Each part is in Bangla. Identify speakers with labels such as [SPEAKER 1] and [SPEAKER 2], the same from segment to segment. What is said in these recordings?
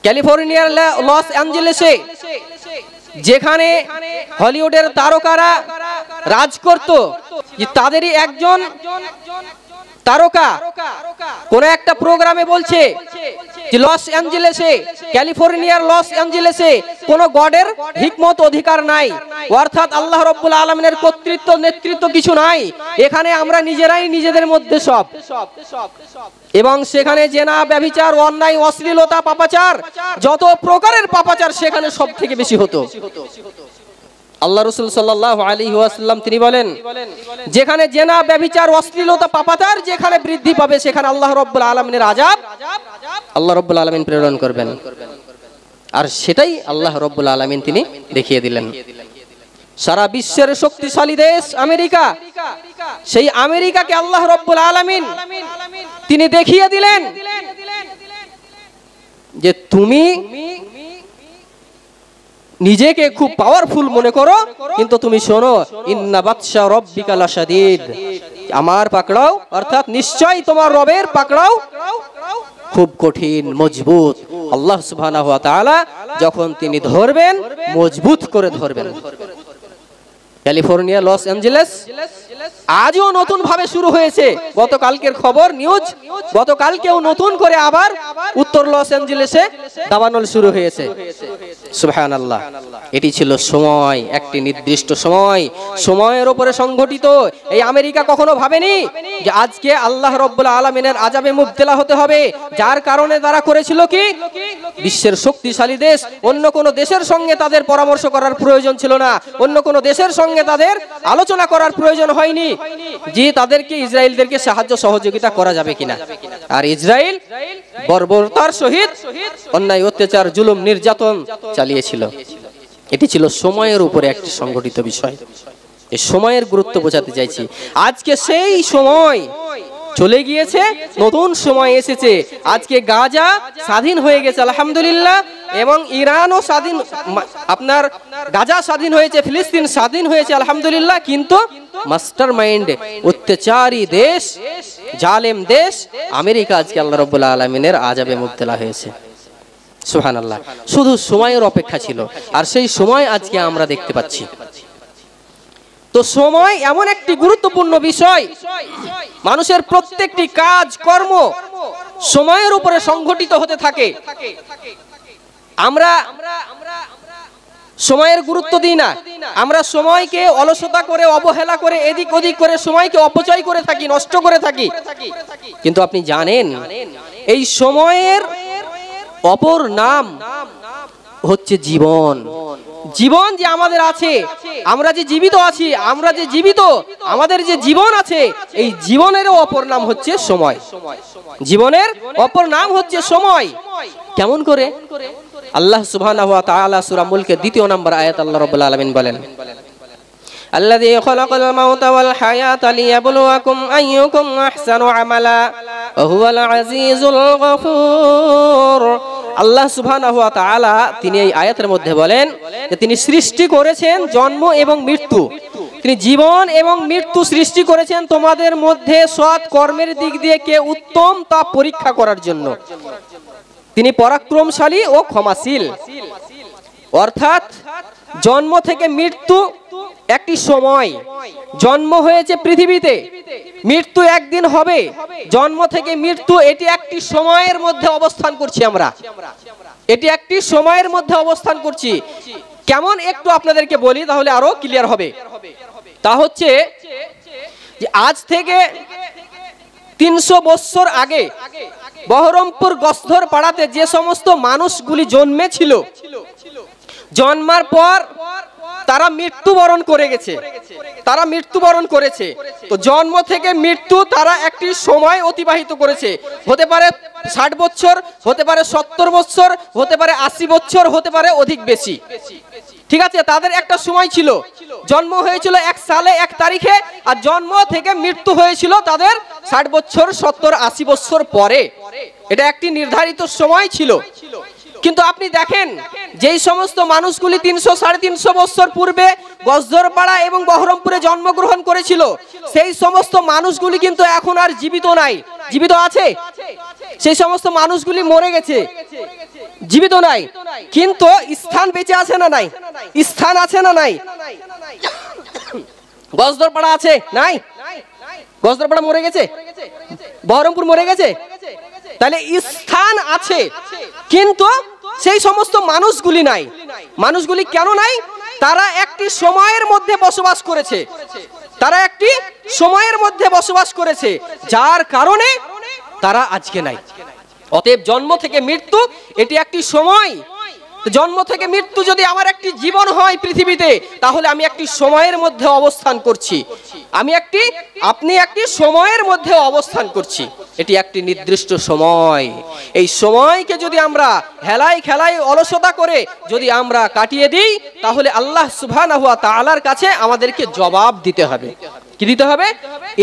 [SPEAKER 1] ক্যালিফোর্নিয়ার লস অ্যাঞ্জেলেসে যেখানে হলিউডের তারকারা রাজ করত, তাদেরই একজন তারকা কোন একটা প্রোগ্রামে বলছে যে লস অ্যাঞ্জেলেসে, ক্যালিফোর্নিয়ার লস অ্যাঞ্জেলেসে কোনো গডের হিকমত অধিকার নাই, অর্থাৎ আল্লাহ রাব্বুল আলামিনের কর্তৃত্ব নেতৃত্ব কিছু নাই, এখানে আমরা নিজেরাই নিজেদের মধ্যে সব। এবং সেখানে জেনা, ব্যভিচার, অন্যায়, অশ্লীলতা, পাপাচার, যত প্রকারের পাপাচার সেখানে সব থেকে বেশি হতো। আল্লাহ রাসূল সাল্লাল্লাহু আলাইহি ওয়াসাল্লাম তিনি বলেন, যেখানে জেনা, ব্যভিচার, অশ্লীলতা, পাপাচার যেখানে বৃদ্ধি পাবে সেখানে আল্লাহ রাব্বুল আলামিনের আযাব আল্লাহ রাব্বুল আলামিন প্রেরণ করবেন। আর সেটাই আল্লাহ রাব্বুল আলামিন তিনি দেখিয়ে দিলেন। সারা বিশ্বের শক্তিশালী দেশ আমেরিকা, সেই আমেরিকাকে আল্লাহ রাব্বুল আলামিন তিনি দেখিয়ে দিলেন যে তুমি নিজেকে খুব পাওয়ারফুল মনে করো, কিন্তু তুমি শোনো, ইন্না বাতশা রাব্বিকা লাশাদীদ, আমার পাকড়াও অর্থাৎ নিশ্চয় তোমার রবের পাকড়াও খুব কঠিন, মজবুত। আল্লাহ সুবহানাহু ওয়া তাআলা যখন তিনি ধরবেন, মজবুত করে ধরবেন। ক্যালিফোর্নিয়া, লস অ্যাঞ্জেলেস আজও নতুন ভাবে শুরু হয়েছে। গতকালকের খবর নিউজ, গতকালকেও নতুন করে আবার উত্তর লস অ্যাঞ্জেলেসে দাবানল শুরু হয়েছে। সুবহানাল্লাহ। এটি ছিল সময়, একটি নির্দিষ্ট সময়, সময়ের উপরে সংঘটিত। এই আমেরিকা কখনো ভাবেনি যে আজকে আল্লাহ রাব্বুল আলামিনের আযাবে মুবতলা হতে হবে, যার কারণে তারা করেছিল কি, বিশ্বের শক্তিশালী দেশ, অন্য কোন দেশের সঙ্গে তাদের পরামর্শ করার প্রয়োজন ছিল না, অন্য কোন দেশের সঙ্গে তাদের আলোচনা করার প্রয়োজন হয়নি যে তাদেরকে, ইসরায়েলদেরকে সাহায্য সহযোগিতা করা যাবে কিনা। আর ইসরায়েল বর্বরতার সহিত অন্যায়, অত্যাচার, জুলুম, নির্যাতন চালিয়েছিল। এটি ছিল সময়ের উপরে একটি সংগঠিত বিষয়। এই সময়ের গুরুত্ব বোঝাতে চাইছি। আজকে সেই সময় চলে গিয়েছে, নতুন সময় এসেছে। আজকে গাজা স্বাধীন হয়ে গেছে আলহামদুলিল্লাহ, এবং ইরানও স্বাধীন, আপনার গাজা স্বাধীন হয়েছে, ফিলিস্তিন স্বাধীন হয়েছে আলহামদুলিল্লাহ, কিন্তু মাস্টার মাইন্ড, অত্যাচারী দেশ, জালেম দেশ আমেরিকা আজকে আল্লাহ রাব্বুল আলামিনের আযাবে মুবতলা হয়েছে। সুবহানাল্লাহ। শুধু সময়ের অপেক্ষা ছিল, আর সেই সময় আজকে আমরা দেখতে পাচ্ছি। তো সময় এমন একটি গুরুত্বপূর্ণ বিষয়, মানুষের প্রত্যেকটি কাজ কর্ম সময়ের উপরে সংঘটিত হতে থাকে। আমরা সময়ের গুরুত্ব দিই না, আমরা সময়কে অলসতা করে, অবহেলা করে, এদিক ওদিক করে সময়কে অপচয় করে থাকি, নষ্ট করে থাকি। কিন্তু আপনি জানেন এই সময়ের অপর নাম হচ্ছে জীবন। জীবন যে আমাদের আছে, আমরা যে জীবিত আছি, আমরা যে জীবিত, আমাদের যে জীবন আছে, এই জীবনেরও অপর নাম হচ্ছে সময়। জীবনের অপর নাম হচ্ছে সময়। কেমন করে? আল্লাহ সুবহানাহু ওয়া তাআলা সূরা মুলকের 2 নম্বর আয়াত আল্লাহ রাব্বুল আলামিন বলেন, আল্লাযী খালাকাল মাউতা ওয়াল হায়াতা লিয়াবলুয়াকুম আইয়ুকুম আহসানু আমালা ওয়া হুয়াল আজিজুল গফুর। আল্লাহ সুবহানাহু ওয়া তাআলা তিনি এই আয়াতের মধ্যে বলেন যে তিনি সৃষ্টি করেছেন জন্ম এবং মৃত্যু, তিনি জীবন এবং মৃত্যু সৃষ্টি করেছেন তোমাদের মধ্যে সৎ কর্মের দিক দিয়ে কে উত্তম তা পরীক্ষা করার জন্য। তিনি পরাক্রমশালী ও ক্ষমাশীল। অর্থাৎ জন্ম থেকে মৃত্যু একটি সময়, জন্ম হয়েছে পৃথিবীতে, মৃত্যু একদিন হবে, জন্ম থেকে মৃত্যু এটি একটি সময়ের মধ্যে অবস্থান করছি আমরা, এটি একটি সময়ের মধ্যে অবস্থান করছি। কেমন একটু আপনাদেরকে বলি তাহলে আরো ক্লিয়ার হবে। তা হচ্ছে যে আজ থেকে 300 বছর আগে বহরমপুর গস্থর পাড়াতে যে সমস্ত মানুষগুলি জন্মেছিল, জন্মার পর তারা মৃত্যুবরণ করে গেছে, তারা মৃত্যুবরণ করেছে। তো জন্ম থেকে মৃত্যু তারা একটি সময় অতিবাহিত করেছে, হতে পারে 60 বছর, হতে পারে 70 বছর, হতে পারে 80 বছর, হতে পারে অধিক বেশি। ঠিক আছে, তাদের একটা সময় ছিল, জন্ম হয়েছিল 1 সালে 1 তারিখে, আর জন্ম থেকে মৃত্যু হয়েছিল তাদের 60 বছর, 70, 80 বছর পরে। এটা একটি নির্ধারিত সময় ছিল। কিন্তু আপনি দেখেন যেই সমস্ত মানুষগুলি 300 সাড়ে 300 বছর পূর্বে গজদরপাড়া এবং বহরমপুরে জন্মগ্রহণ করেছিল, সেই সমস্ত মানুষগুলি কিন্তু এখন আর জীবিত নাই। জীবিত আছে? সেই সমস্ত মানুষগুলি মরে গেছে। জীবিত নাই, কিন্তু স্থান বেঁচে আছে না নাই? স্থান আছে না নাই? গজদরপাড়া আছে নাই? গজদরপাড়া মরে গেছে, বহরমপুর মরে গেছে, তাহলে স্থান আছে কিন্তু সেই সমস্ত মানুষগুলি নাই। মানুষগুলি কেন নাই? তারা একটি সময়ের মধ্যে বসবাস করেছে, তারা একটি সময়ের মধ্যে বসবাস করেছে, যার কারণে তারা আজকে নাই। অতএব জন্ম থেকে মৃত্যু এটি একটি সময়। জন্ম থেকে মৃত্যু যদি আমার একটি জীবন হয় পৃথিবীতে, তাহলে আমি একটি সময়ের মধ্যে অবস্থান করছি, আপনি একটি সময়ের মধ্যে অবস্থান করছি। এটি একটি নির্দিষ্ট সময়। এই সময়কে যদি আমরা হেলাই খেলাই অলসতা করে যদি আমরা কাটিয়ে দিই, তাহলে আল্লাহ সুবহানাহু ওয়া তাআলার কাছে আমাদেরকে জবাব দিতে হবে। কি দিতে হবে?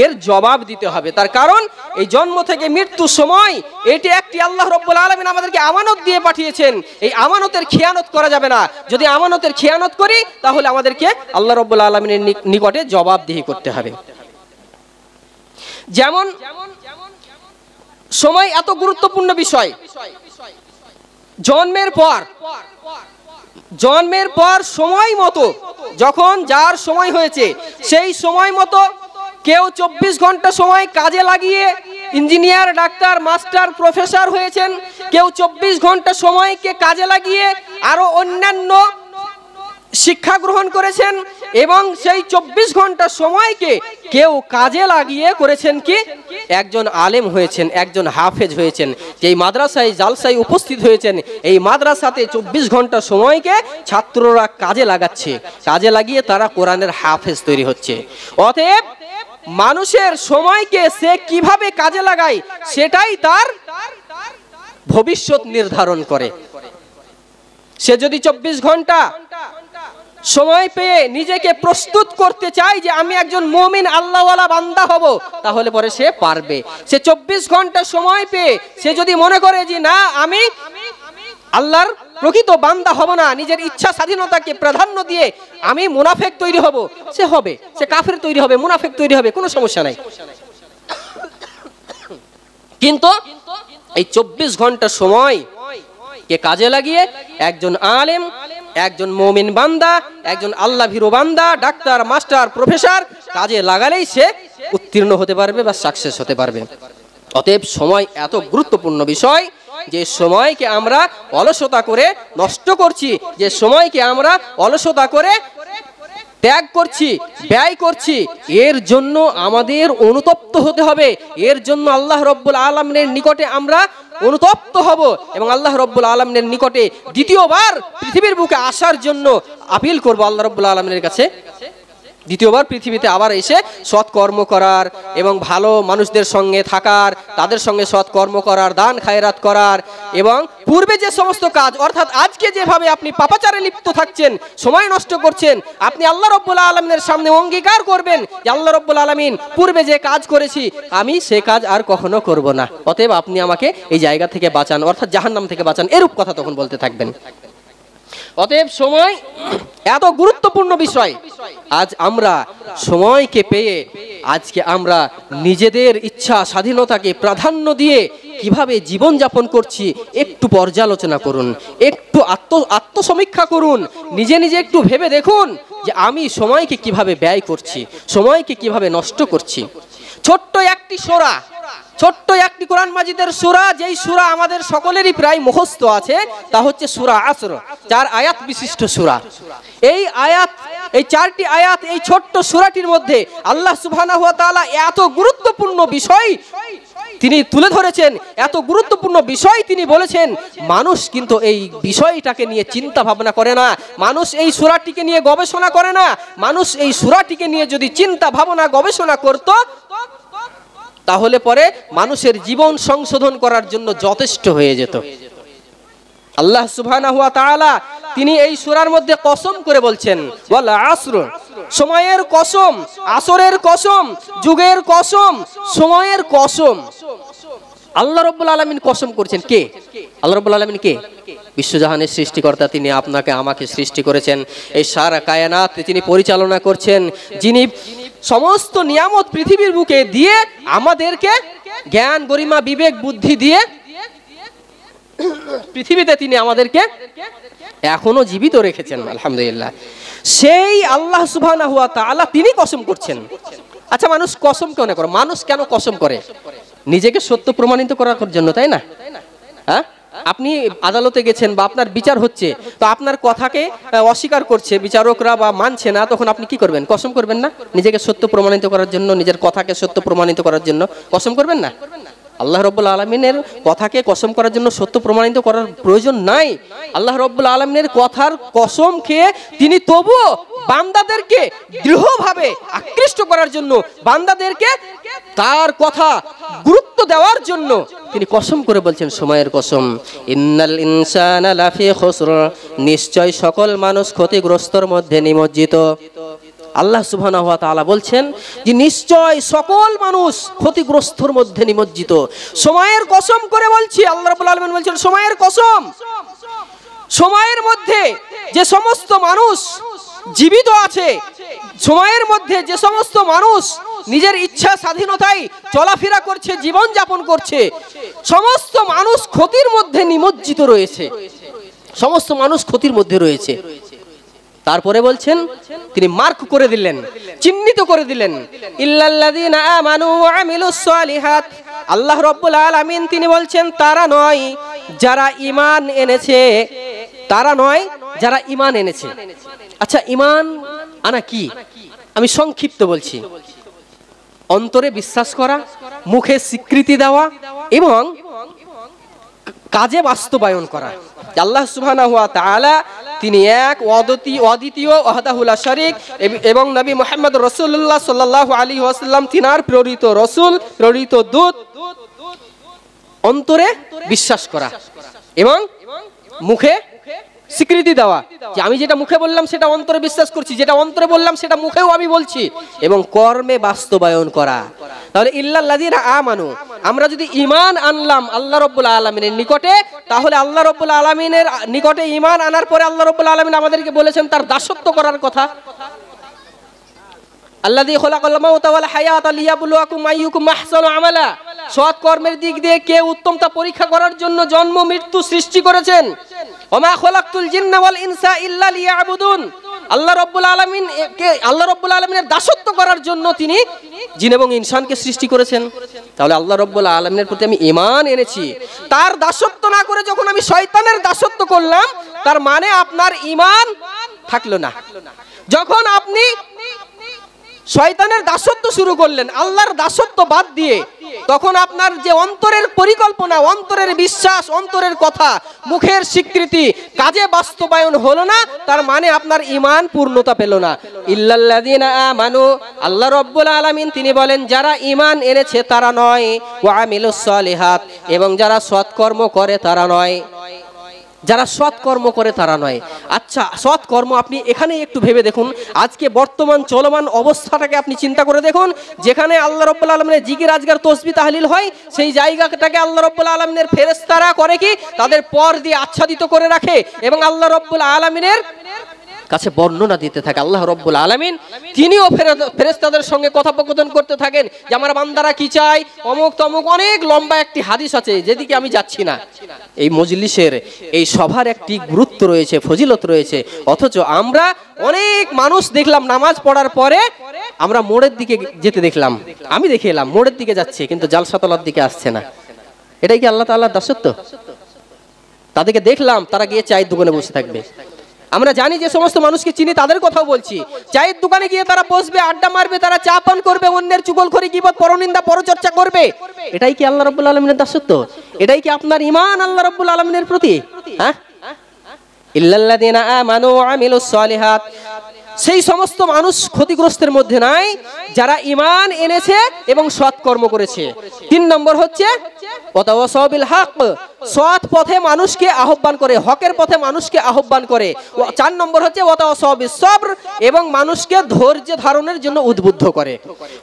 [SPEAKER 1] এর জবাব দিতে হবে। তার কারণ এই জন্ম থেকে মৃত্যু সময় এটি একটি আল্লাহ রাব্বুল আলামিন আমাদেরকে আমানত দিয়ে পাঠিয়েছেন। এই আমানতের খেয়ানত করা যাবে না। যদি আমানতের খেয়ানত করি, তাহলে আমাদেরকে আল্লাহ রাব্বুল আলামিনের নিকটে জবাবদিহি করতে হবে। যেমন সময় এত গুরুত্বপূর্ণ বিষয়। জন্মের পর সময় মতো, যখন যার সময় হয়েছে সেই সময় মতো কেউ 24 ঘন্টা সময় কাজে লাগিয়ে ইঞ্জিনিয়ার, ডাক্তার, মাস্টার, প্রফেসর হয়েছেন। কেউ 24 ঘন্টা সময়কে কাজে লাগিয়ে আরো অন্যান্য শিক্ষা গ্রহণ করেছেন, এবং সেই 24 ঘন্টা সময়কে কেউ কাজে লাগিয়ে করেছেন কি একজন আলেম হয়েছেন, একজন হাফেজ হয়েছেন। যেই মাদ্রাসায় জালসায় উপস্থিত হয়েছেন, এই মাদ্রাসাতে 24 ঘন্টা সময়কে ছাত্ররা কাজে লাগাচ্ছে, কাজে লাগিয়ে তারা কোরআনের হাফেজ তৈরি হচ্ছে। অতএব মানুষের সময়কে সে কিভাবে কাজে লাগায় সেটাই তার ভবিষ্যৎ নির্ধারণ করে। সে যদি 24 ঘন্টা সময় পেয়ে নিজেকে প্রস্তুত করতে চায় যে আমি একজন মুমিন আল্লাহওয়ালা বান্দা হব, তাহলে পরে সে পারবে। সে 24 ঘন্টা সময় পেয়ে সে যদি মনে করে যে না, আমি আল্লাহর প্রকৃত বান্দা হব না, নিজের ইচ্ছা স্বাধীনতাকে প্রাধান্য দিয়ে আমি মুনাফেক তৈরি হব, সে হবে। সে কাফের তৈরি হবে, মুনাফেক তৈরি হবে, কোনো সমস্যা নাই। কিন্তু এই 24 ঘন্টা সময় কে কাজে লাগিয়ে একজন আলেম, একজন মুমিন বান্দা, একজন আল্লাহ ভীরু বান্দা, ডাক্তার, মাস্টার, প্রফেসর কাজে লাগালেই সে উত্তীর্ণ হতে পারবে বা সাকসেস হতে পারবে। অতএব সময় এত গুরুত্বপূর্ণ বিষয় যে সময়কে আমরা অলসতা করে নষ্ট করছি, যে সময়কে আমরা অলসতা করে ত্যাগ করছি, ব্যয় করছি, এর জন্য আমাদের অনুতপ্ত হতে হবে। এর জন্য আল্লাহ রাব্বুল আলামিনের নিকটে আমরা অনুতপ্ত হব এবং আল্লাহ রাব্বুল আলামিনের নিকটে দ্বিতীয়বার পৃথিবীর বুকে আসার জন্য আপিল করব আল্লাহ রাব্বুল আলামিনের কাছে। দ্বিতীয়বার পৃথিবীতে আবার এসে সৎকর্ম করার এবং ভালো মানুষদের সঙ্গে থাকার, তাদের সঙ্গে সৎকর্ম করার, দান খায়রাত করার, এবং পূর্বে যে সমস্ত কাজ, অর্থাৎ আজকে যেভাবে আপনি পাপাচারে লিপ্ত থাকছেন, সময় নষ্ট করছেন, আপনি আল্লাহ রাব্বুল আলামিনের সামনে অঙ্গীকার করবেন যে আল্লাহ রাব্বুল আলামিন, পূর্বে যে কাজ করেছি আমি সে কাজ আর কখনো করব না, অতএব আপনি আমাকে এই জায়গা থেকে বাঁচান, অর্থাৎ জাহান্নাম থেকে বাঁচান, এরূপ কথা তখন বলতে থাকবেন। অতএব সময় এত গুরুত্বপূর্ণ বিষয়। আজ আমরা সময়কে পেয়ে আজকে আমরা নিজেদের ইচ্ছা স্বাধীনতাকে প্রাধান্য দিয়ে কিভাবে জীবন যাপন করছি একটু পর্যালোচনা করুন, একটু আত্মসমীক্ষা করুন, নিজে নিজে একটু ভেবে দেখুন যে আমি সময়কে কিভাবে ব্যয় করছি, সময়কে কিভাবে নষ্ট করছি। ছোট্ট একটি সূরা, ছোট্ট একটি কোরআন মাজিদের সূরা, যেই সূরা আমাদের সকলেরই প্রায় মুখস্থ আছে, তা হচ্ছে সূরা আসর, 4 আয়াত বিশিষ্ট সূরা। এই আয়াত, এই 4টি আয়াত, এই ছোট্ট সূরাটির মধ্যে আল্লাহ সুবহানাহু ওয়া তাআলা এত গুরুত্বপূর্ণ বিষয় তিনি তুলে ধরেছেন, এত গুরুত্বপূর্ণ বিষয় তিনি বলেছেন। মানুষ কিন্তু এই বিষয়টাকে নিয়ে চিন্তা ভাবনা করে না, মানুষ এই সূরাটিকে নিয়ে গবেষণা করে না। মানুষ এই সূরাটিকে নিয়ে যদি চিন্তা ভাবনা গবেষণা করত, তাহলে পরে মানুষের জীবন সংশোধন করার জন্য যথেষ্ট হয়ে যেত। আল্লাহ সুবহানাহু ওয়া তাআলা তিনি এই সূরার মধ্যে কসম করে বলছেন, ওয়াল আসর, সময়ের কসম, আসরের কসম, যুগের কসম, সময়ের কসম। আল্লাহ রাব্বুল আলামিন কসম করেছেন। কে? আল্লাহ রাব্বুল আলামিন কে? বিশ্বজাহানের সৃষ্টিকর্তা, তিনি আপনাকে আমাকে সৃষ্টি করেছেন, এই সারা কায়নাত তিনি পরিচালনা করছেন, যিনি সমস্ত নিয়ামত পৃথিবীর বুকে দিয়ে আমাদেরকে জ্ঞান, গরিমা, বিবেক, বুদ্ধি দিয়ে পৃথিবীতে তিনি আমাদেরকে এখনো জীবিত রেখেছেন, আলহামদুলিল্লাহ। সেই আল্লাহ সুবহানাহু ওয়া তাআলা তিনি কসম করছেন। আচ্ছা, মানুষ কসম কেন করে? মানুষ কেন কসম করে? নিজেকে সত্য প্রমাণিত করার জন্য, তাই না? হ্যাঁ, আপনি আদালতে গেছেন বা আপনার বিচার হচ্ছে, তো আপনার কথাকে অস্বীকার করছে বিচারকরা বা মানছে না, তখন আপনি কি করবেন? কসম করবেন না? নিজেকে সত্য প্রমাণিত করার জন্য, নিজের কথাকে সত্য প্রমাণিত করার জন্য কসম করবেন না? আল্লাহ রাব্বুল আলামিনের কথাকে কসম করার জন্য সত্য প্রমাণিত করার প্রয়োজন নাই। আল্লাহ রাব্বুল আলামিনের কথার কসম খেয়ে তিনি তবুও বান্দাদেরকে দৃঢ়ভাবে আকৃষ্ট করার জন্য, বান্দাদেরকে তার কথা গুরুত্ব দেওয়ার জন্য তিনি কসম করে বলছেন, সময়ের কসম, ইন্নাল ইনসানা লাফি খুসর, নিশ্চয় সকল মানুষ ক্ষতিগ্রস্তর মধ্যে নিমজ্জিত। আল্লাহ সুবহানাহু ওয়া তাআলা বলছেন যে নিশ্চয় সকল মানুষ ক্ষতিগ্রস্তর মধ্যে নিমজ্জিত। সময়ের কসম করে বলছি, আল্লাহ রাব্বুল আলামিন বলছেন সময়ের কসম, সময়ের মধ্যে যে সমস্ত মানুষ জীবিত আছে, সময়ের মধ্যে যে সমস্ত মানুষ নিজের ইচ্ছা স্বাধীনতায় চলাফেরা করছে, জীবন যাপন করছে, সমস্ত মানুষ ক্ষতির মধ্যে নিমজ্জিত রয়েছে, সমস্ত মানুষ ক্ষতির মধ্যে রয়েছে। তারপরে বলছেন, তিনি মার্ক করে দিলেন, চিহ্নিত করে দিলেন, ইল্লাল্লাযীনা আমানু ওয়া আমিলুস সালিহাত। আল্লাহ রাব্বুল আলামিন তিনি বলছেন তারা নয় যারা ঈমান এনেছে, তারা নয় যারা ঈমান এনেছে। আচ্ছা, ঈমান আনা কি? আমি সংক্ষিপ্ত বলছি, অন্তরে বিশ্বাস করা, মুখে স্বীকৃতি দেওয়া এবং কাজে বাস্তবায়ন করা। আল্লাহ সুবহানাহু ওয়া তাআলা তিনি এক, অদ্বিতীয়, ওয়াহদাহু লা শারীক, এবং নবী মুহাম্মদ রাসূলুল্লাহ সাল্লাল্লাহু আলাইহি ওয়াসাল্লাম তিনার প্রেরিত রাসূল, প্রেরিত দূত। অন্তরে বিশ্বাস করা এবং মুখে স্বীকৃতি দেওয়া যে আমি যেটা মুখে বললাম সেটা অন্তরে বিশ্বাস করছি, যেটা অন্তরে বললাম সেটা মুখেও আমি বলছি, এবং কর্মে বাস্তবায়ন করা। তাহলে ইল্লাল্লাযীনা আমানু, আমরা যদি ঈমান আনলাম আল্লাহ রাব্বুল আলামিনের নিকটে, তাহলে আল্লাহ রাব্বুল আলামিনের নিকটে ঈমান আনার পরে আল্লাহ রাব্বুল আলামিন আমাদেরকে বলেছেন তার দাসত্ব করার কথা। আল্লাযী খালাকাল মাউতা ওয়াল হায়াতা লিয়াবলুয়াকুম আইয়ুকুম আহসানু আমালা, সৎ কর্মের দিক দিয়ে কে উত্তমতা পরীক্ষা করার জন্য জন্ম মৃত্যু সৃষ্টি করেছেন। ওমা খালাকতুল জিন্না ওয়াল ইনসা ইল্লা লিয়াবুদুন, আল্লাহ রাব্বুল আলামিন কে, আল্লাহ রাব্বুল আলামিনের দাসত্ব করার জন্য তিনি জিন এবং ইনসানকে সৃষ্টি করেছেন। তাহলে আল্লাহ রাব্বুল আলামিনের প্রতি আমি ঈমান এনেছি, তার দাসত্ব না করে যখন আমি শয়তানের দাসত্ব করলাম, তার মানে আপনার ঈমান থাকলো না। যখন আপনি শয়তানের দাসত্ব শুরু করলেন আল্লাহর দাসত্ব বাদ দিয়ে, তখন আপনার যে অন্তরের পরিকল্পনা, অন্তরের বিশ্বাস, অন্তরের কথা, মুখের স্বীকৃতি, কাজে বাস্তবায়ন হলো না, তার মানে আপনার ঈমান পূর্ণতা পেল না। ইল্লাল্লাযীনা আমানু, আল্লাহ রাব্বুল আলামিন তিনি বলেন যারা ঈমান এনেছে তারা নয়, ওয়া আমিলুস সালিহাত, এবং যারা সৎকর্ম করে তারা নয়, যারা সৎকর্ম করে তারা নয়। আচ্ছা, সৎকর্ম আপনি এখানে একটু ভেবে দেখুন, আজকে বর্তমান চলমান অবস্থাটাকে আপনি চিন্তা করে দেখুন, যেখানে আল্লাহ রাব্বুল আলামিনের জিকির আজকার তসবিহ তাহলিল হয়, সেই জায়গাটাকে আল্লাহ রাব্বুল আলামিনের ফেরেশতারা করে কি তাদের পর দিয়ে আচ্ছাদিত করে রাখে এবং আল্লাহ রাব্বুল আলামিনের কাছে বর্ণনা দিতে থাকে। আল্লাহ রাব্বুল আলামিন তিনিও ফেরেশতাদের সঙ্গে কথোপকথন করতে থাকেন যে আমার বান্দারা কি চায়, অমুক তমুক, অনেক লম্বা একটি হাদিস আছে, যেদিকে আমি যাচ্ছি না। এই মজলিসের, এই সভার একটি গুরুত্ব রয়েছে, ফজিলত রয়েছে, অথচ আমরা অনেক মানুষ দেখলাম নামাজ পড়ার পরে আমরা মোড়ের দিকে যেতে দেখলাম, আমি দেখে এলাম মোড়ের দিকে যাচ্ছে কিন্তু জালসাতলার দিকে আসছে না। এটাই কি আল্লাহ তাআলার দাসত্ব? তাদেরকে দেখলাম তারা গিয়ে চায়ের দোকানে বসে থাকবে। আমরা জানি যে সমস্ত মানুষকে চিনি তাদের কথাও বলছি, চায়ের দোকানে গিয়ে তারা বসবে, আড্ডা মারবে, তারা চা পান করবে, অন্যের চুগলখড়ি, গীবত, পরনিন্দা, পরচর্চা করবে। এটাই কি আল্লাহ রাব্বুল আলামিনের দাসত্ব? এটাই কি আপনার ঈমান আল্লাহ রাব্বুল আলামিনের প্রতি? হ্যাঁ, ইল্লাল্লাযীনা আমানু ওয়া আমিলুস সালিহাত, সেই সমস্ত মানুষ ক্ষতিগ্রস্তের মধ্যে নাই যারা ঈমান এনেছে এবং সৎকর্ম করেছে। 3 নম্বর হচ্ছে ওয়াতাওয়াসাউ বিল হক, সৎ পথে মানুষকে আহ্বান করে, হকের পথে মানুষকে আহ্বান করে। 4 নম্বর হচ্ছে ওয়াতাওয়াসাউ বিস সবর, এবং মানুষকে ধৈর্য ধারণের জন্য উদ্বুদ্ধ করে।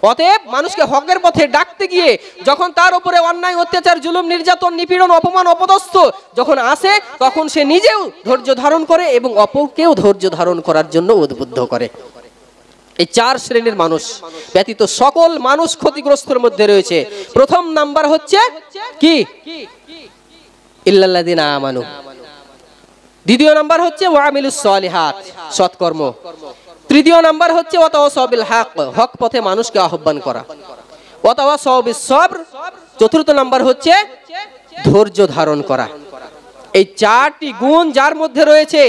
[SPEAKER 1] অতএব মানুষকে হকের পথে ডাকতে গিয়ে যখন তার উপরে অন্যায়, অত্যাচার, জুলুম, নির্যাতন, নিপীড়ন, অপমান, অপদস্থ যখন আসে, তখন সে নিজেও ধৈর্য ধারণ করে এবং অপরকেও ধৈর্য ধারণ করার জন্য উদ্বুদ্ধ করে। এই 4 শ্রেণীর মানুষ ব্যতীত সকল মানুষ ক্ষতিগ্রস্তের মধ্যে রয়েছে। প্রথম নাম্বার হচ্ছে কি? ইল্লাল্লাযিনা আমানু। দ্বিতীয় নাম্বার হচ্ছে ওয়া আমিলুস সলিহাত, সৎকর্ম। তৃতীয় নাম্বার হচ্ছে ওয়া তাওয়াসাউ বিল হক, হক পথে মানুষকে আহ্বান করা। ওয়া তাওয়াসাউ বিস সবর। চতুর্থ নাম্বার হচ্ছে ধৈর্য ধারণ করা। এই চারটি গুণ যার মধ্যে রয়েছে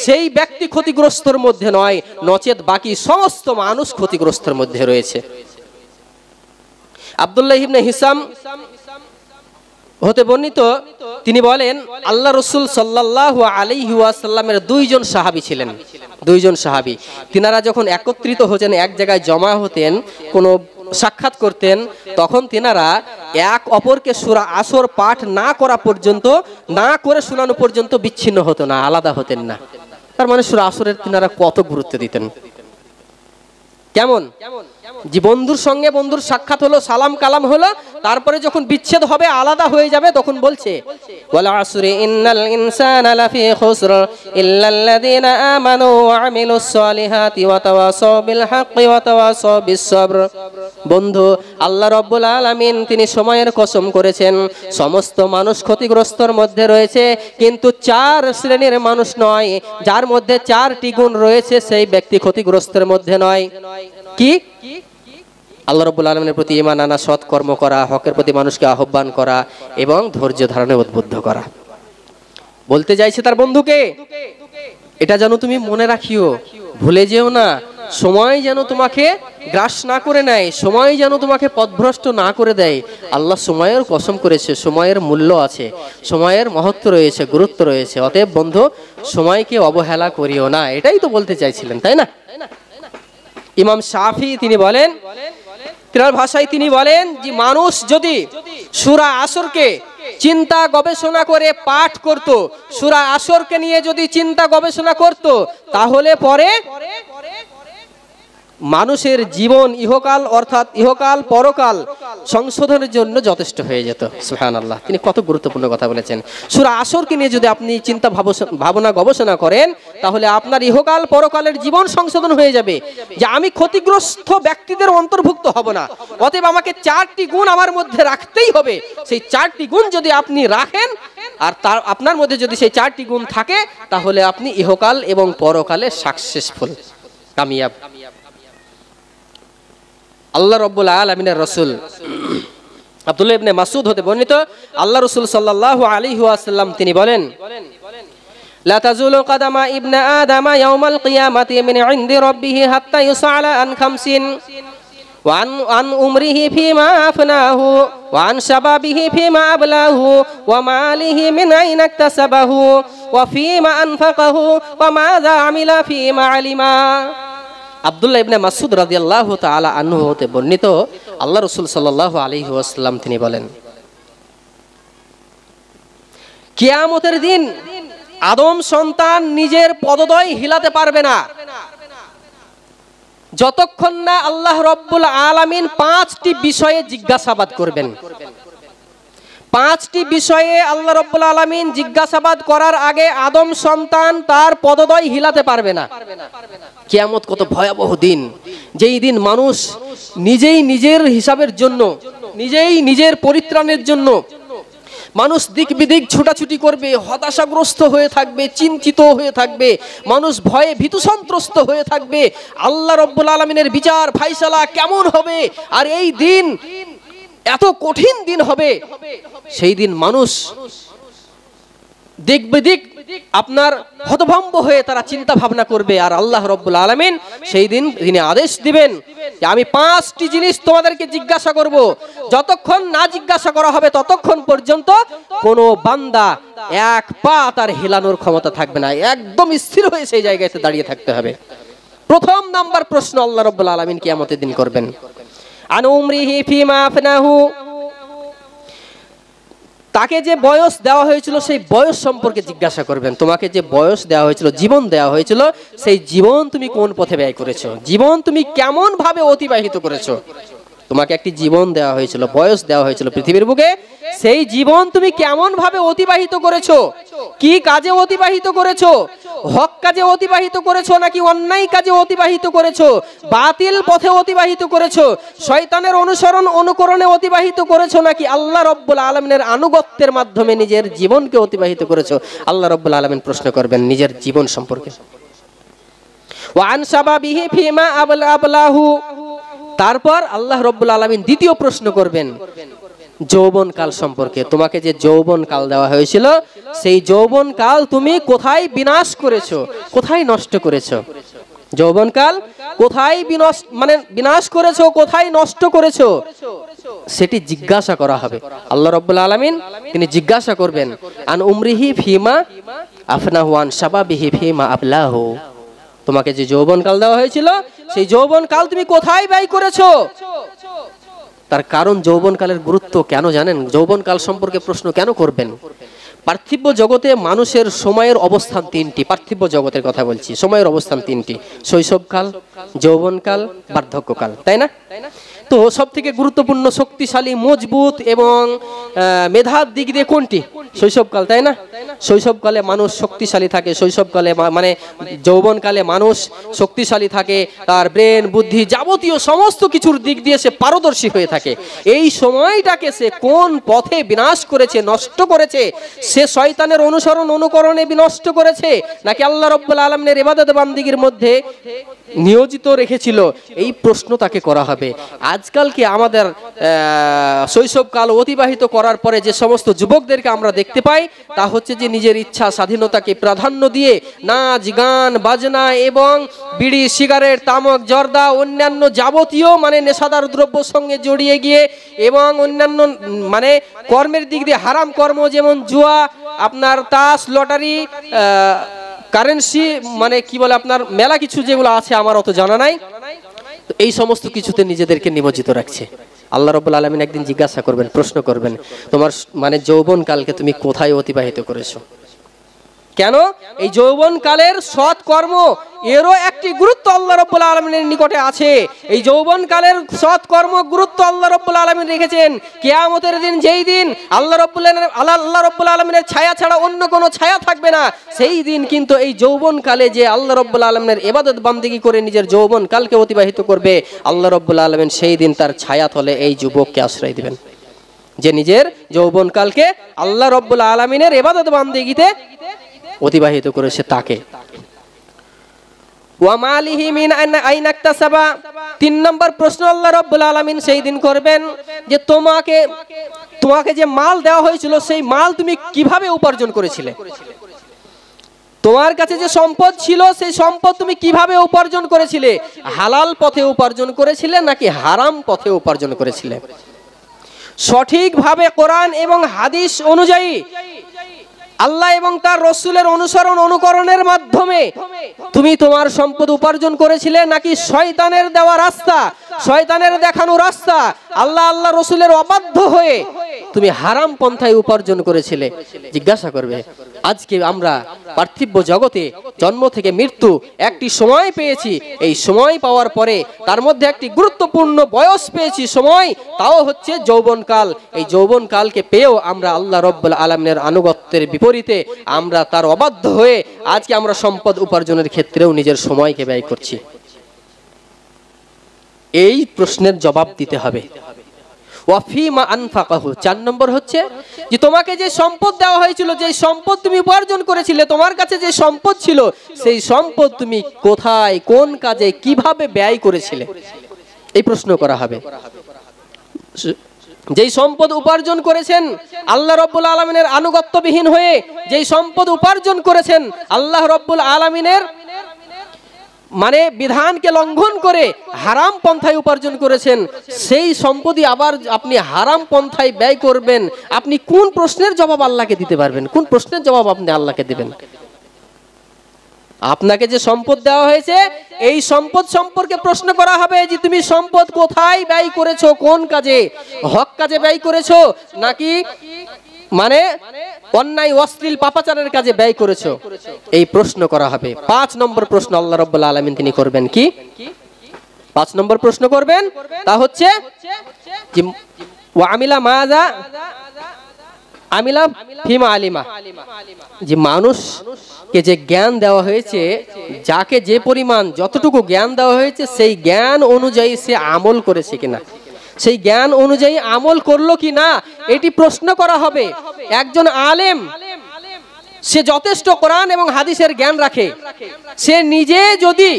[SPEAKER 1] সেই ব্যক্তি ক্ষতিগ্রস্তর মধ্যে নয়, নচেত বাকি সমস্ত মানুষ ক্ষতিগ্রস্তর মধ্যে রয়েছে। আব্দুল্লাহ ইবনে হিসাম হতে বর্ণিত, তিনি বলেন আল্লাহ রাসূল সাল্লাল্লাহু আলাইহি ওয়াসাল্লামের দুইজন সাহাবী ছিলেন। দুইজন সাহাবী তিনারা যখন একত্রিত হতেন, এক জায়গায় জমা হতেন, কোনো সাক্ষাৎ করতেন, তখন তিনারা এক অপরকে সূরা আসর পাঠ না করা পর্যন্ত, না করে শোনানো পর্যন্ত বিচ্ছিন্ন হতো না, আলাদা হতেন না। তার মানে সূরা আসরের তিনারা কত গুরুত্ব দিতেন। কেমন যে বন্ধুর সঙ্গে বন্ধুর সাক্ষাৎ হলো, সালাম কালাম হলো, তারপরে যখন বিচ্ছেদ হবে, আলাদা হয়ে যাবে, তখন বলছে ওয়াল আসরি ইন্নাল ইনসানা লাফি খুসর ইল্লাল্লাযিনা আমানু ওয়া আমিলুস সলিহাতি ওয়া তাওয়াসাউ বিল হাক্কি ওয়া তাওয়াসাউ বিস সবর। বন্ধু, আল্লাহ রাব্বুল আলামিন তিনি সময়ের কসম করেছেন, সমস্ত মানুষ ক্ষতিগ্রস্তর মধ্যে রয়েছে, কিন্তু চার শ্রেণীর মানুষ নয়, যার মধ্যে চারটি গুণ রয়েছে সেই ব্যক্তি ক্ষতিগ্রস্তের মধ্যে নয়। কি? আল্লাহ রাব্বুল আলামিনের প্রতি ঈমান আনা, সৎ কর্ম করা, হকের প্রতি মানুষকে আহ্বান করা এবং ধৈর্য ধারণে উদ্বুদ্ধ করা। বলতে চাইছে তার বন্ধুকে, এটা যেন তুমি মনে রাখিও, ভুলে যেও না। সময় যেন তোমাকে গ্রাস না করে নেয়, সময় যেন তোমাকে পথভ্রষ্ট না করে দেয়। আল্লাহ সময়ের কসম করেছে, সময়ের মূল্য আছে, সময়ের মহত্ব রয়েছে, গুরুত্ব রয়েছে। অতএব বন্ধু, সময়কে অবহেলা করিও না, এটাই তো বলতে চাইছিলেন, তাই না? ইমাম শাফি তিনি বলেন, তিনার ভাষায় তিনি বলেন যে মানুষ যদি সূরা আসরকে চিন্তা গবেষণা করে পাঠ করত, সূরা আসরকে নিয়ে যদি চিন্তা গবেষণা করত, তাহলে পরে মানুষের জীবন ইহকাল, অর্থাৎ ইহকাল পরকাল সংশোধনের জন্য যথেষ্ট হয়ে যেত। সুবহানাল্লাহ, তিনি কত গুরুত্বপূর্ণ কথা বলেছেন। সূরা আসরকে নিয়ে যদি আপনি চিন্তা ভাবনা গবেষণা করেন, তাহলে আপনার ইহকাল পরকালের জীবন সংশোধন হয়ে যাবে, যে আমি ক্ষতিগ্রস্ত ব্যক্তিদের অন্তর্ভুক্ত হব না। অতএব আমাকে চারটি গুণ আমার মধ্যে রাখতেই হবে। সেই চারটি গুণ যদি আপনি রাখেন, আর তার আপনার মধ্যে যদি সেই চারটি গুণ থাকে, তাহলে আপনি ইহকাল এবং পরকালে সাকসেসফুল, কামিয়াব। আল্লাহ রাব্বুল আলামিনের রাসূল আব্দুল্লাহ ইবনে মাসউদ হতে বর্ণিত, আল্লাহ রাসূল সাল্লাল্লাহু আলাইহি ওয়াসাল্লাম তিনি বলেন লা তাজুলু কাদামা ইবনে আদামা ইয়াউমাল কিয়ামাতি মিন ইনদি রাব্বিহি হাত্তা ইউসআলা আন খামসিন ওয়া আন উমরিহি ফিমা আফনাহু ওয়া আন শাবাবিহি ফিমা আবলাহু ওয়া মালিহি মিন আইনা ইকতাসাবাহু ওয়া ফিমা আনফাকাহু ওয়া মাযা আমিলা ফিমা আলিমা। আব্দুল্লাহ ইবনে মাসউদ রাদিয়াল্লাহু তাআলা আনহু হতে বর্ণিত, আল্লাহ রাসূল সাল্লাল্লাহু আলাইহি ওয়াসাল্লাম তিনি বলেন, কিয়ামতের দিন আদম সন্তান নিজের পদদয় হিলাতে পারবে না, যতক্ষণ না আল্লাহ রাব্বুল আলামিন পাঁচটি বিষয়ে জিজ্ঞাসাবাদ করবেন। পাঁচটি বিষয়ে আল্লাহ রাব্বুল আলামিন জিজ্ঞাসাবাদ করার আগে আদম সন্তান তার পদদয় হিলাতে পারবে না। কিয়ামত কত ভয়াবহ দিন, যেই দিন মানুষ নিজেই নিজের হিসাবের জন্য, নিজেই নিজের পরিত্রাণের জন্য মানুষ দিক বিদিক ছুটাছুটি করবে, হতাশাগ্রস্ত হয়ে থাকবে, চিন্তিত হয়ে থাকবে, মানুষ ভয়ে ভীতসন্ত্রস্ত হয়ে থাকবে। আল্লাহ রাব্বুল আলামিনের বিচার ফায়সালা কেমন হবে, আর এই দিন এত কঠিন দিন হবে, সেই দিন মানুষ দিক বিদিক আপনার হতভম্ব হয়ে তারা চিন্তা ভাবনা করবে। আর আল্লাহ রাব্বুল আলামিন সেই দিন তিনি আদেশ দিবেন যে আমি পাঁচটি জিনিস তোমাদেরকে জিজ্ঞাসা করব, যতক্ষণ না জিজ্ঞাসা করা হবে ততক্ষণ পর্যন্ত কোনো বান্দা এক পা তার হিলানোর ক্ষমতা থাকবে না, একদম স্থির হয়ে সেই জায়গাতে দাঁড়িয়ে থাকতে হবে। প্রথম নাম্বার প্রশ্ন আল্লাহ রাব্বুল আলামিন কিয়ামতের দিন করবেন, আন উমরিহি ফিমা আফনাহু, তাকে যে বয়স দেওয়া হয়েছিল সেই বয়স সম্পর্কে জিজ্ঞাসা করবেন। তোমাকে যে বয়স দেওয়া হয়েছিল, জীবন দেওয়া হয়েছিল, সেই জীবন তুমি কোন পথে ব্যয় করেছো, জীবন তুমি কেমন ভাবে অতিবাহিত করেছো। তোমাকে একটি জীবন দেওয়া হয়েছিল, বয়স দেওয়া হয়েছিল পৃথিবীর বুকে, সেই জীবন তুমি কেমন ভাবে অতিবাহিত করেছো, কি কাজে অতিবাহিত করেছো, হক কাজে অতিবাহিত করেছো নাকি অন্যায় কাজে অতিবাহিত করেছো, বাতিল পথে অতিবাহিত করেছো, শয়তানের অনুসরণ অনুকরণে অতিবাহিত করেছো নাকি আল্লাহ রাব্বুল আলামিনের আনুগত্যের মাধ্যমে নিজের জীবনকে অতিবাহিত করেছো। আল্লাহ রাব্বুল আলামিন প্রশ্ন করবেন নিজের জীবন সম্পর্কে। ওয়ান শাবাবিহি ফিমা আবলাহু, তারপর আল্লাহ রাব্বুল আলামিন দ্বিতীয় প্রশ্ন করবেন যৌবন কাল সম্পর্কে। তোমাকে যে যৌবন কাল দেওয়া হয়েছিল, সেই যৌবন কাল তুমি কোথায় বিনাশ করেছো, কোথায় নষ্ট করেছো? যৌবন কাল কোথায় বিনাশ করেছো, কোথায় নষ্ট করেছো, সেটি জিজ্ঞাসা করা হবে। আল্লাহ রাব্বুল আলামিন তিনি জিজ্ঞাসা করবেন আন উমরিহি ফিমা আফনাহু আন শাবাবিহি ফিমা আবলাহু। তোমাকে যে যৌবন কাল দেওয়া হয়েছিল, সেই যৌবন কাল তুমি কোথায় ব্যয় করেছো? তার কারণ যৌবন কালের গুরুত্ব কেন জানেন? যৌবন কাল সম্পর্কে প্রশ্ন কেন করবেন? পার্থিব জগতে মানুষের সময়ের অবস্থান তিনটি। পার্থিব জগতের কথা বলছি, সময়ের অবস্থান তিনটি: শৈশবকাল, যৌবনকাল, বার্ধক্যকাল, তাই না? তো সব থেকে গুরুত্বপূর্ণ, শক্তিশালী, মজবুত এবং মেধার দিক দিয়ে কোনটি? শৈশবকাল, তাই না? শৈশবকালে মানুষ শক্তিশালী থাকে, শৈশবকালে মানে যৌবনকালে মানুষ শক্তিশালী থাকে, তার ব্রেন বুদ্ধি যাবতীয় সমস্ত কিছুর দিক দিয়ে সে পারদর্শী হয়ে থাকে। এই সময়টাকে সে কোন পথে বিনাশ করেছে, নষ্ট করেছে? সে শয়তানের অনুসরণ অনুকরণে বিনষ্ট করেছে নাকি আল্লাহ রাব্বুল আলামিনের ইবাদত বান্দিগির মধ্যে নিয়োজিত রেখেছিল? এই প্রশ্ন তাকে করা হবে। আজকালকে আমাদের শৈশবকাল অতিবাহিত করার পরে যে সমস্ত যুবকদেরকে আমরা দেখতে পাই, তা হচ্ছে যে নিজের ইচ্ছা স্বাধীনতাকে প্রাধান্য দিয়ে নাচ গান বাজনা এবং বিড়ি সিগারেট তামাক জর্দা অন্যান্য যাবতীয় নেশাদার দ্রব্যের সঙ্গে জড়িয়ে গিয়ে এবং অন্যান্য কর্মের দিক দিয়ে হারাম কর্ম, যেমন জুয়া, আপনার তাস, লটারি, কারেন্সি, কি বলে আপনার মেলা কিছু যেগুলো আছে আমার অত জানা নাই, এই সমস্ত কিছুতে নিজেদেরকে নিমজ্জিত রাখছে। আল্লাহ রাব্বুল আলামিন একদিন জিজ্ঞাসা করবেন, প্রশ্ন করবেন, তোমার যৌবন কালকে তুমি কোথায় অতিবাহিত করেছো? কেন? এই যৌবন কালের সৎ কর্ম এরও একটি গুরুত্ব আল্লাহ রাব্বুল আলামিনের নিকটে আছে। এই যৌবন কালের সৎ কর্ম গুরুত্ব আল্লাহ রাব্বুল আলামিন রেখেছেন। কিয়ামতের দিন, যেই দিন আল্লাহ রাব্বুল আলামিনের ছায়া ছাড়া অন্য কোনো ছায়া থাকবে না, সেই দিন কিন্তু এই যৌবন কালে যে আল্লাহ রাব্বুল আলামিনের ইবাদত বান্দেগী করে নিজের যৌবন কালকে অতিবাহিত করবে, আল্লাহ রাব্বুল আলামিন সেই দিন তার ছায়া তলে এই যুবককে আশ্রয় দিবেন, যে নিজের যৌবন কালকে আল্লাহ রাব্বুল আলামিনের ইবাদত বান্দেগীতে অতিবাহিত করেছে তাকে। ওয়ামালিহি মিন আইনা ইকতাসাবা, 3 নম্বর প্রশ্ন আল্লাহ রাব্বুল আলামিন সেই দিন করবেন যে তোমাকে যে মাল দেওয়া হয়েছিল, সেই মাল তুমি কিভাবে উপার্জন করেছিলে? তোমার কাছে যে সম্পদ ছিল, সেই সম্পদ তুমি কিভাবে উপার্জন করেছিলে? হালাল পথে উপার্জন করেছিলে নাকি হারাম পথে উপার্জন করেছিলে? সঠিকভাবে কোরআন এবং হাদিস অনুযায়ী আল্লাহ এবং তার রাসূলের অনুসরণ অনুকরণের মাধ্যমে তুমি তোমার সম্পদ উপার্জন করেছিলে নাকি শয়তানের দেওয়া রাস্তা, শয়তানের দেখানো রাস্তা, আল্লাহ রাসূলের অবাধ্য হয়ে তুমি হারাম পন্থায় উপার্জন করেছিলে? জিজ্ঞাসা করবে। আজকে আমরা পার্থিব জগতে জন্ম থেকে মৃত্যু একটি সময় পেয়েছি, এই সময় পাওয়ার পরে তার মধ্যে একটি গুরুত্বপূর্ণ বয়স পেয়েছি, সময়, তাও হচ্ছে যৌবনকাল। এই যৌবনকালকে পেয়েও আমরা আল্লাহ রাব্বুল আলামিনের আনুগত্যের বিপরীতে আমরা তার অবাধ্য হয়ে আজকে আমরা সম্পদ উপার্জনের ক্ষেত্রেও নিজের সময়কে ব্যয় করছি। এই প্রশ্নের জবাব দিতে হবে। ওয়াফিমা আনফাকাহু, 4 নম্বর হচ্ছে যে তোমাকে যে সম্পদ দেওয়া হয়েছিল, যে সম্পদ তুমি উপার্জন করেছিলে, তোমার কাছে যে সম্পদ ছিল, সেই সম্পদ তুমি কোথায়, কোন কাজে, কিভাবে ব্যয় করেছিলে? এই প্রশ্ন করা হবে। যেই সম্পদ উপার্জন করেছেন আল্লাহ রাব্বুল আলামিনের আনুগত্যবিহীন হয়ে, যেই সম্পদ উপার্জন করেছেন আল্লাহ রাব্বুল আলামিনের বিধানকে লঙ্ঘন করে হারাম পন্থায় উপার্জন করেছেন, সেই সম্পদই আবার আপনি হারাম পন্থায় ব্যয় করবেন। আপনি কোন প্রশ্নের জবাব আল্লাহকে দিতে পারবেন? কোন প্রশ্নের জবাব আপনি আল্লাহকে দিবেন? আপনাকে যে সম্পদ দেওয়া হয়েছে, এই সম্পদ সম্পর্কে প্রশ্ন করা হবে যে তুমি সম্পদ কোথায় ব্যয় করেছো, কোন কাজে, হক কাজে ব্যয় করেছো নাকি অন্যায় অশ্লীল পাপাচারের কাজে ব্যয় করেছো? এই প্রশ্ন করা হবে। 5 নম্বর প্রশ্ন আল্লাহ রাব্বুল আলামিন তিনি করবেন কি? 5 নম্বর প্রশ্ন করবেন, তা হচ্ছে যে ওয়া আমিলা মাযা আমিলা ফিমা আলিমা, যে মানুষকে যে জ্ঞান দেওয়া হয়েছে, যাকে যে পরিমাণ যতটুকু জ্ঞান দেওয়া হয়েছে সেই জ্ঞান অনুযায়ী সে আমল করেছে কিনা, সেই জ্ঞান অনুযায়ী আমল করলো কিনা, এটি প্রশ্ন করা হবে। একজন আলেম সে যথেষ্ট কোরআন এবং হাদিসের জ্ঞান রাখে, সে নিজে যদি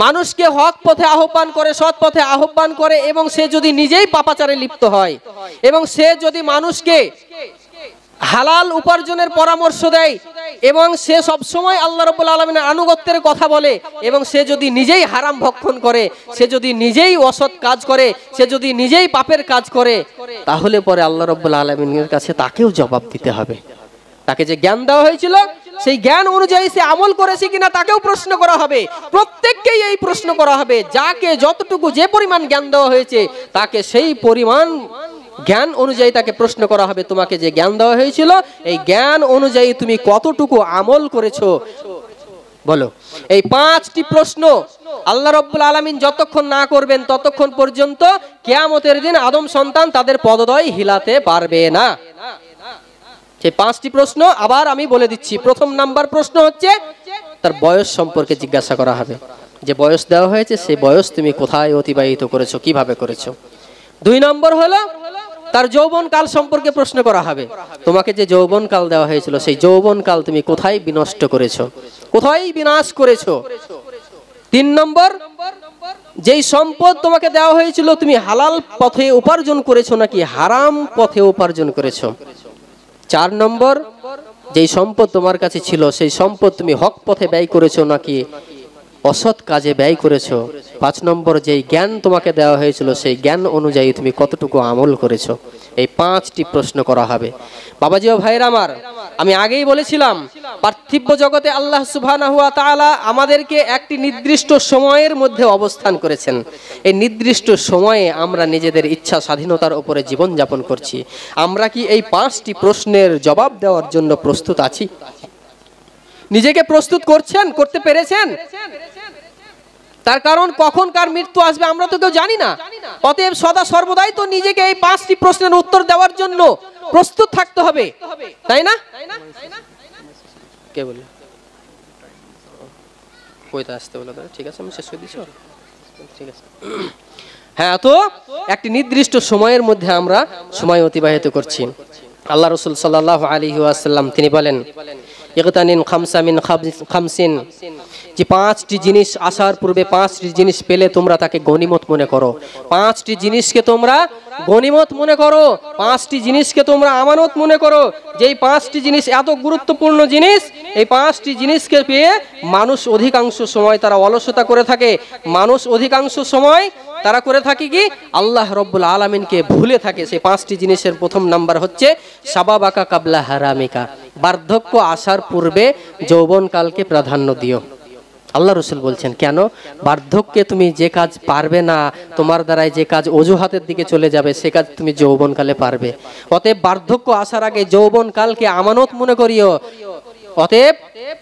[SPEAKER 1] মানুষকে হক পথে আহ্বান করে, সৎ পথে আহ্বান করে, এবং সে যদি নিজেই পাপাচারে লিপ্ত হয়, এবং সে যদি মানুষকে হালাল উপার্জনের পরামর্শ দেয়, এবং সে সব সময় আল্লাহ রাব্বুল আলামিনের আনুগত্যের কথা বলে, এবং সে যদি নিজেই হারাম ভক্ষণ করে, সে যদি নিজেই অসৎ কাজ করে, সে যদি নিজেই পাপের কাজ করে, তাহলে পরে আল্লাহ রাব্বুল আলামিনের কাছে তাকেও জবাব দিতে হবে। তাকে যে জ্ঞান দেওয়া হয়েছিল সেই জ্ঞান অনুযায়ী সে আমল করেছে কিনা তাকেও প্রশ্ন করা হবে। প্রত্যেককেই এই প্রশ্ন করা হবে, যাকে যতটুকু যে পরিমাণ জ্ঞান দেওয়া হয়েছে তাকে সেই পরিমাণ জ্ঞান অনুযায়ী তাকে প্রশ্ন করা হবে, তোমাকে যে জ্ঞান দেওয়া হয়েছিল এই জ্ঞান অনুযায়ী তুমি কতটুকু আমল করেছো বলো। এই 5টি প্রশ্ন আল্লাহ রাব্বুল আলামিন যতক্ষণ না করবেন ততক্ষণ পর্যন্ত কিয়ামতের দিন আদম সন্তান তাদের পদদয় হিলাতে পারবে না। সেই 5টি প্রশ্ন আবার আমি বলে দিচ্ছি। প্রথম নাম্বার প্রশ্ন হচ্ছে তার বয়স সম্পর্কে জিজ্ঞাসা করা হবে, যে বয়স দেওয়া হয়েছে সেই বয়স তুমি কোথায় অতিবাহিত করেছো, কিভাবে করেছো। 2 নম্বর হলো তার যৌবনকাল সম্পর্কে প্রশ্ন করা হবে, তোমাকে যে যৌবনকাল দেওয়া হয়েছিল সেই যৌবনকাল তুমি কোথায় বিনষ্ট করেছো, কোথায় বিনাশ করেছো। 3 নম্বর, যেই সম্পদ তোমাকে দেওয়া হয়েছিল তুমি হালাল পথে উপার্জন করেছো নাকি হারাম পথে উপার্জন করেছো। 4 নম্বর, যেই সম্পদ তোমার কাছে ছিল সেই সম্পদ তুমি হক পথে ব্যয় করেছো নাকি অসৎ কাজে ব্যয় করেছো। 5 নম্বর, যেই জ্ঞান তোমাকে দেওয়া হয়েছিল সেই জ্ঞান অনুযায়ী তুমি কতটুকু আমল করেছো। এই 5টি প্রশ্ন করা হবে। বাবাজি ও ভাইরা আমার, আমি আগেই বলেছিলাম পার্থিব জগতে আল্লাহ সুবহানাহু ওয়া তাআলা আমাদেরকে একটি নির্দিষ্ট সময়ের মধ্যে অবস্থান করেছেন। এই নির্দিষ্ট সময়ে আমরা নিজেদের ইচ্ছা স্বাধীনতার উপরে জীবন যাপন করছি। আমরা কি এই 5টি প্রশ্নের জবাব দেওয়ার জন্য প্রস্তুত আছি? নিজেকে প্রস্তুত করছেন, করতে পেরেছেন? তার কারণ কখন কার মৃত্যু আসবে আমরা তো কেউ জানি না। অতএব সদা সর্বদাই তো নিজেকে এই 5টি প্রশ্নের উত্তর দেওয়ার জন্য প্রস্তুত থাকতে হবে, তাই না? কে বলল কইতে আসতে বলো? ঠিক আছে, আমি শেষ করে দিচ্ছি। ঠিক আছে, হ্যাঁ, তো একটি নির্দিষ্ট সময়ের মধ্যে আমরা সময় অতিবাহিত করছি। আল্লাহ রাসূল সাল্লাল্লাহু আলাইহি ওয়াসাল্লাম তিনি বলেন, ইগতানিন খামসা মিন খামসিন, যে 5টি জিনিস আসার পূর্বে 5টি জিনিস পেলে তোমরা তাকে গনিমত মনে করো। 5টি জিনিসকে তোমরা গনিমত মনে করো, 5টি জিনিসকে তোমরা আমানত মনে করো। যেই 5টি জিনিস এত গুরুত্বপূর্ণ জিনিস, এই 5টি জিনিসকে পেয়ে মানুষ অধিকাংশ সময় তারা অলসতা করে থাকে। মানুষ অধিকাংশ সময় তারা করে থাকে কি, আল্লাহ রাব্বুল আলামিনকে ভুলে থাকে। সেই 5টি জিনিসের প্রথম নাম্বার হচ্ছে শাবাবাকা কাবলা হারামিকা, বার্ধক্য আসার পূর্বে যৌবনকালকে প্রাধান্য দিও। আল্লাহ রাসূল বলছেন, কেন? বার্ধক্যে তুমি যে কাজ পারবে না, তোমার দ্বারাই যে কাজ অজুহাতের দিকে চলে যাবে সে কাজ তুমি যৌবনকালে পারবে। অতএব বার্ধক্য আসার আগে যৌবনকালকে আমানত মনে করিও। অতএব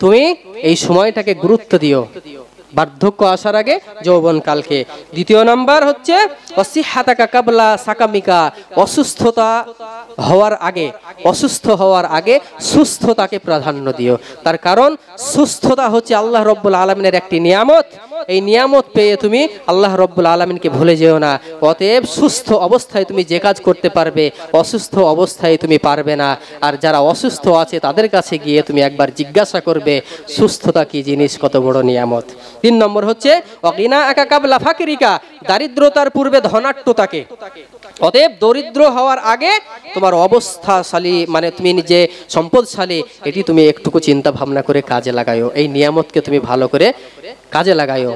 [SPEAKER 1] তুমি এই সময়টাকে গুরুত্ব দিও, বার্ধক্য আসার আগে যৌবনকালকে। 2 নাম্বার হচ্ছে ওয়াসিহাতাকা কাবলা সাকামিকা, অসুস্থতা হওয়ার আগে, অসুস্থ হওয়ার আগে সুস্থতাকে প্রাধান্য দিও। তার কারণ সুস্থতা হচ্ছে আল্লাহ রাব্বুল আলামিনের একটি নিয়ামত। এই নিয়ামত পেয়ে তুমি আল্লাহ রাব্বুল আলামিনকে ভুলে যেও না। অতএব সুস্থ অবস্থায় তুমি যে কাজ করতে পারবে, অসুস্থ অবস্থায় তুমি পারবে না। আর যারা অসুস্থ আছে তাদের কাছে গিয়ে তুমি একবার জিজ্ঞাসা করবে সুস্থতা কি জিনিস, কত বড় নিয়ামত। 3 নম্বর হচ্ছে অগিনা একা কাবলা ফাকিরিকা, দারিদ্রতার পূর্বে ধনাঢ্যতাকে। অতএব দরিদ্র হওয়ার আগে তোমার অবস্থাশালী, মানে তুমি নিজে সম্পদশালী, এটি তুমি একটুকু চিন্তা ভাবনা করে কাজে লাগাইও। এই নিয়ামতকে তুমি ভালো করে কাজে লাগাইও।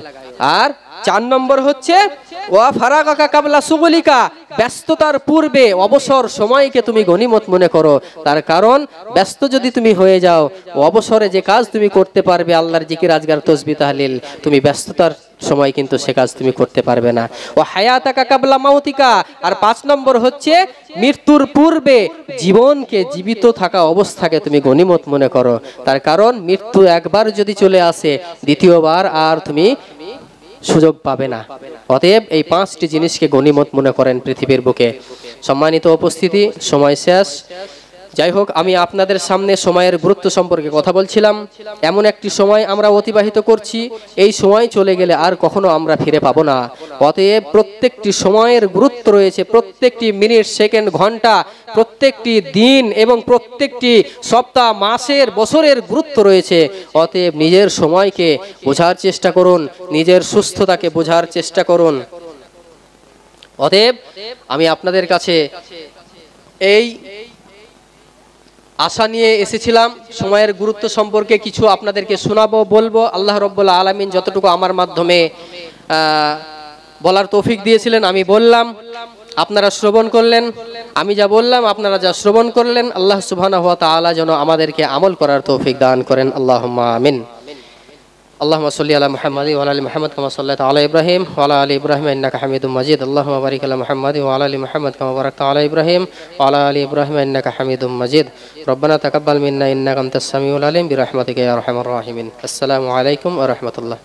[SPEAKER 1] আর 4 নম্বর হচ্ছে ওয়া ফারাগাকা কাবলা সুগুলিকা, ব্যস্ততার পূর্বে অবসর সময়কে তুমি গনিমত মনে করো। তার কারণ ব্যস্ত যদি তুমি হয়ে যাও, অবসরে যে কাজ তুমি করতে পারবে আল্লাহর জিকির আজগার তাসবিহ তাহলিল, তুমি ব্যস্ততার সময় কিন্তু সে কাজ তুমি করতে পারবে না। ও হায়াতাকা কাবলা মাউতিকা, আর 5 নম্বর হচ্ছে মৃত্যুর পূর্বে জীবনকে, জীবিত থাকা অবস্থাকে তুমি গনিমত মনে করো। তার কারণ মৃত্যু একবার যদি চলে আসে দ্বিতীয়বার আর তুমি সুযোগ পাবে না। অতএব এই 5টি জিনিসকে গনিমত মনে করেন পৃথিবীর বুকে। সম্মানিত উপস্থিতি, সময় শেষ। যাই হোক, আমি আপনাদের সামনে সময়ের গুরুত্ব সম্পর্কে কথা বলছিলাম। এমন একটি সময় আমরা অতিবাহিত করছি, এই সময় চলে গেলে আর কখনো আমরা ফিরে পাবো না। অতএব প্রত্যেকটি সময়ের গুরুত্ব রয়েছে, প্রত্যেকটি মিনিট, সেকেন্ড, ঘন্টা, প্রত্যেকটি দিন এবং প্রত্যেকটি সপ্তাহ, মাসের, বছরের গুরুত্ব রয়েছে। অতএব নিজের সময়কে বোঝার চেষ্টা করুন, নিজের সুস্থতাকে বোঝার চেষ্টা করুন। অতএব আমি আপনাদের কাছে এই আশা নিয়ে এসেছিলাম, সময়ের গুরুত্ব সম্পর্কে কিছু আপনাদেরকে শোনাবো, বলবো। আল্লাহ রাব্বুল আলামিন যতটুকু আমার মাধ্যমে বলার তৌফিক দিয়েছিলেন আমি বললাম, আপনারা শ্রবণ করলেন। আমি যা বললাম আপনারা যা শ্রবণ করলেন, আল্লাহ সুবহানাহু ওয়া তাআলা যেন আমাদেরকে আমল করার তৌফিক দান করেন। আল্লাহুম্মা আমিন। আল্লাহুম্মা সাল্লি আলা মুহাম্মাদি ওয়া আলা আলি মুহাম্মাদ কামা সাল্লাইতা আলা ইব্রাহিম ওয়া আলা আলি ইব্রাহিম ইন্নাকা হামিদুম মাজিদ। আল্লাহুম্মা বারিক আলা মুহাম্মাদি ওয়া আলা আলি মুহাম্মাদ কামা বারাকতা আলা ইব্রাহিম ওয়া আলা আলি ইব্রাহিম ইন্নাকা হামিদুম মাজিদ। রব্বানা তাকাব্বাল মিন্না ইন্নাকা আনতাস সামিউল আলিম বিরহমাতিকা ইয়া আরহামার রাহিমিন। আসসালামু আলাইকুম ওয়া রাহমাতুল্লাহ।